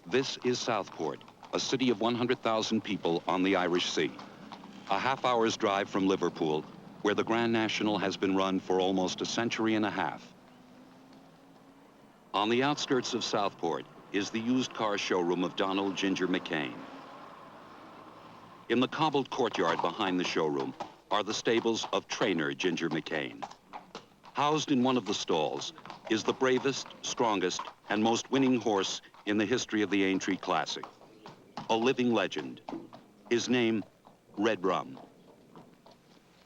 This is Southport, a city of 100,000 people on the Irish Sea. A half-hour's drive from Liverpool, where the Grand National has been run for almost a century and a half. On the outskirts of Southport is the used car showroom of Donald Ginger McCain. In the cobbled courtyard behind the showroom are the stables of trainer Ginger McCain. Housed in one of the stalls is the bravest, strongest, and most winning horse in the history of the Aintree Classic. A living legend. His name, Red Rum.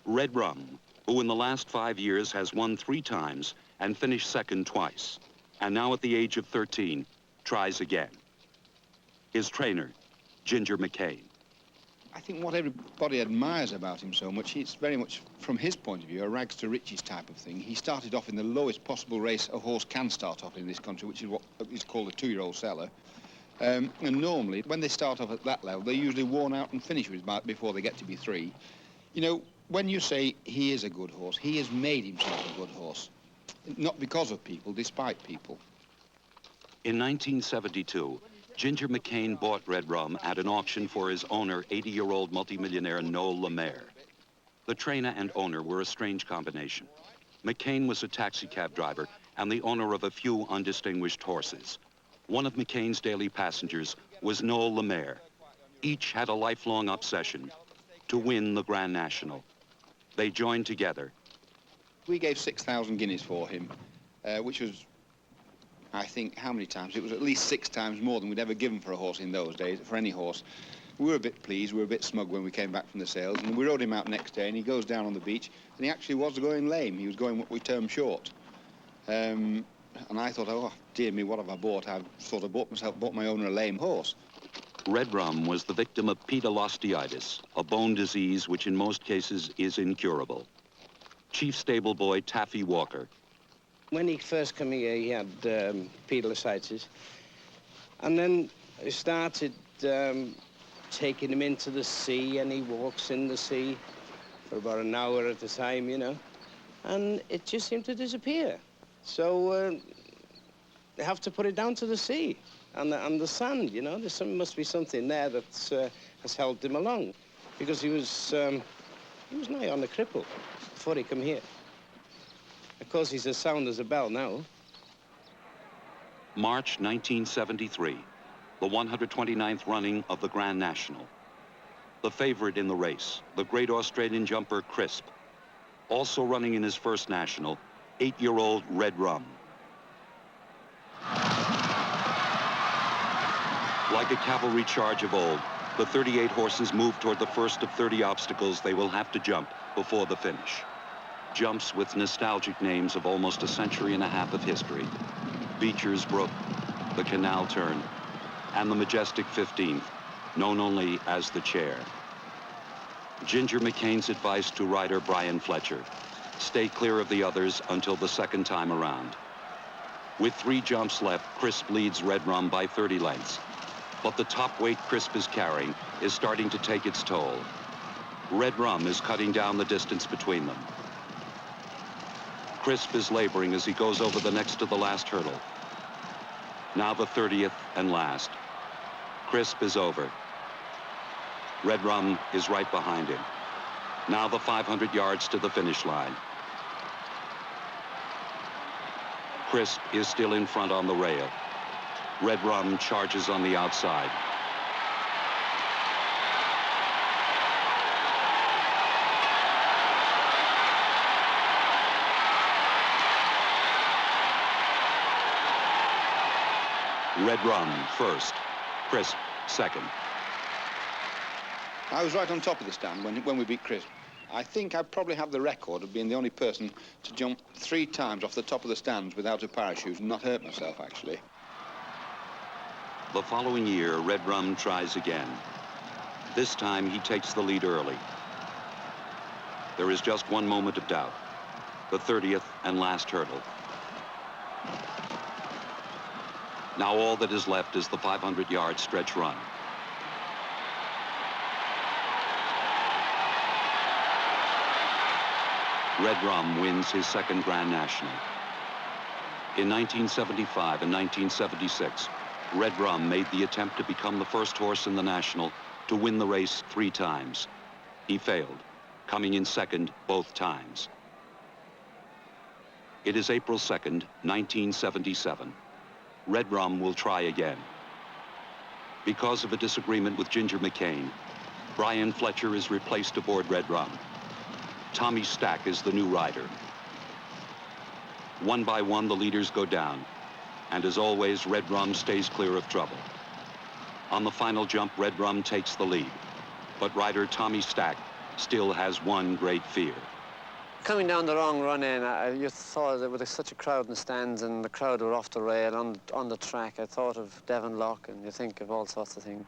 Red Rum, who in the last 5 years has won 3 times and finished second twice, and now at the age of 13, tries again. His trainer, Ginger McCain. I think what everybody admires about him so much, it's very much, from his point of view, a rags to riches type of thing. He started off in the lowest possible race a horse can start off in this country, which is what is called a 2-year-old seller. And normally, when they start off at that level, they're usually worn out and finish with before they get to be 3. You know, when you say he is a good horse, he has made himself a good horse. Not because of people, despite people. In 1972, Ginger McCain bought Red Rum at an auction for his owner, 80-year-old multimillionaire Noel Lemaire. The trainer and owner were a strange combination. McCain was a taxi cab driver and the owner of a few undistinguished horses. One of McCain's daily passengers was Noel Lemaire. Each had a lifelong obsession to win the Grand National. They joined together. We gave 6,000 guineas for him, which was, I think, how many times? It was at least 6 times more than we'd ever given for a horse in those days, for any horse. We were a bit pleased, we were a bit smug when we came back from the sales, and we rode him out next day, and he goes down on the beach, and he actually was going lame. He was going what we term short. And I thought, oh, dear me, what have I bought? I've sort of bought my owner a lame horse. Red Rum was the victim of pedalosteitis, a bone disease which in most cases is incurable. Chief stable boy Taffy Walker. When he first came here, he had pedalosteitis. And then I started taking him into the sea, and he walks in the sea for about an hour at a time, you know. And it just seemed to disappear. So they have to put it down to the sea and the sand, you know. Must be something there that has helped him along, because he was nigh on a cripple before he came here. Of course, he's as sound as a bell now. March 1973, the 129th running of the Grand National. The favorite in the race, the great Australian jumper Crisp. Also running in his first national, 8-year-old Red Rum. Like a cavalry charge of old, the 38 horses move toward the first of 30 obstacles they will have to jump before the finish. Jumps with nostalgic names of almost a century and a half of history. Beecher's Brook, the Canal Turn, and the majestic 15th, known only as the Chair. Ginger McCain's advice to rider Brian Fletcher: stay clear of the others until the second time around. With 3 jumps left, Crisp leads Red Rum by 30 lengths. But the top weight Crisp is carrying is starting to take its toll. Red Rum is cutting down the distance between them. Crisp is laboring as he goes over the next to the last hurdle. Now the 30th and last. Crisp is over. Red Rum is right behind him. Now the 500 yards to the finish line. Crisp is still in front on the rail. Red Rum charges on the outside. Red Rum first, Crisp second. I was right on top of the stand when we beat Crisp. I think I probably have the record of being the only person to jump 3 times off the top of the stands without a parachute and not hurt myself, actually. The following year, Red Rum tries again. This time, he takes the lead early. There is just one moment of doubt, the 30th and last hurdle. Now all that is left is the 500-yard stretch run. Red Rum wins his second Grand National. In 1975 and 1976, Red Rum made the attempt to become the first horse in the National to win the race 3 times. He failed, coming in second both times. It is April 2nd, 1977. Red Rum will try again. Because of a disagreement with Ginger McCain, Brian Fletcher is replaced aboard Red Rum. Tommy Stack is the new rider. One by one, the leaders go down. And as always, Red Rum stays clear of trouble. On the final jump, Red Rum takes the lead. But rider Tommy Stack still has one great fear. Coming down the wrong run-in, you saw that with such a crowd in the stands and the crowd were off the rail on the track, I thought of Devon Lock, and you think of all sorts of things.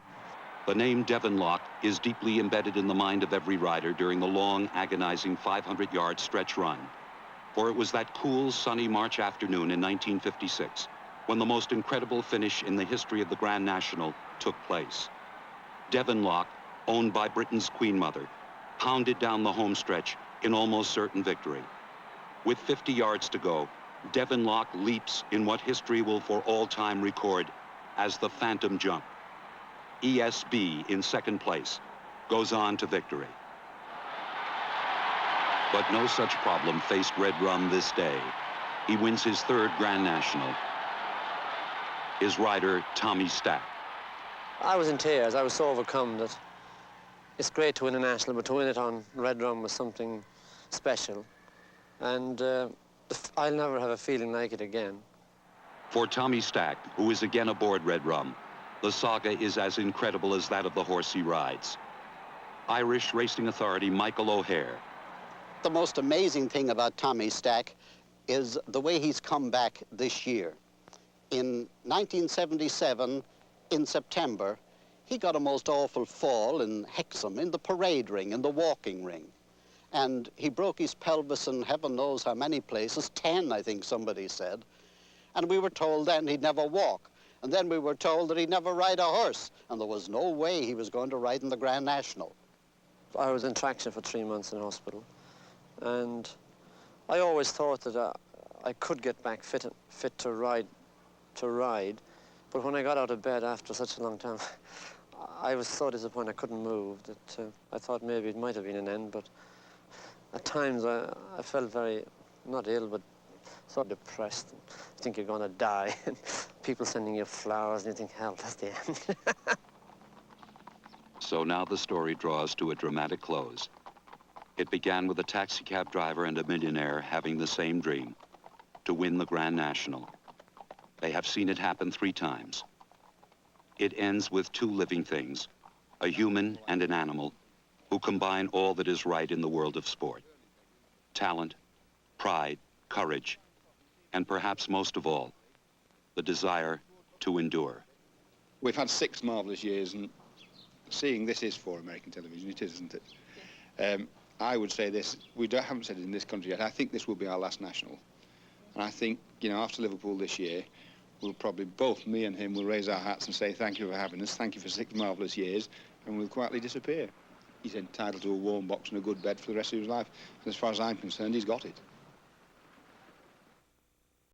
The name Devon Lock is deeply embedded in the mind of every rider during the long, agonizing 500-yard stretch run. For it was that cool, sunny March afternoon in 1956 when the most incredible finish in the history of the Grand National took place. Devon Lock, owned by Britain's Queen Mother, pounded down the home stretch in almost certain victory. With 50 yards to go, Devon Lock leaps in what history will for all time record as the Phantom Jump. ESB, in second place, goes on to victory. But no such problem faced Red Rum this day. He wins his 3rd Grand National. His rider, Tommy Stack. I was in tears. I was so overcome that it's great to win a national, but to win it on Red Rum was something special. And I'll never have a feeling like it again. For Tommy Stack, who is again aboard Red Rum, the saga is as incredible as that of the horse he rides. Irish racing authority Michael O'Hare. The most amazing thing about Tommy Stack is the way he's come back this year. In 1977, in September, he got a most awful fall in Hexham, in the parade ring, in the walking ring. And he broke his pelvis in heaven knows how many places, 10, I think somebody said. And we were told then he'd never walk. And then we were told that he'd never ride a horse. And there was no way he was going to ride in the Grand National. I was in traction for 3 months in hospital. And I always thought that I could get back fit to ride. But when I got out of bed after such a long time, I was so disappointed I couldn't move that I thought maybe it might have been an end, but at times I felt very, not ill, but so depressed. You think you're going to die, and people sending you flowers, and you think, hell, that's the end. So now the story draws to a dramatic close. It began with a taxicab driver and a millionaire having the same dream, to win the Grand National. They have seen it happen 3 times. It ends with 2 living things, a human and an animal, who combine all that is right in the world of sport. Talent, pride, courage, and perhaps most of all, the desire to endure. We've had 6 marvellous years, and seeing this is for American television, it is, isn't it? I would say this, haven't said it in this country yet, I think this will be our last national. And I think, you know, after Liverpool this year, we'll probably, both me and him, will raise our hats and say thank you for having us, thank you for 6 marvellous years, and we'll quietly disappear. He's entitled to a warm box and a good bed for the rest of his life. And as far as I'm concerned, he's got it.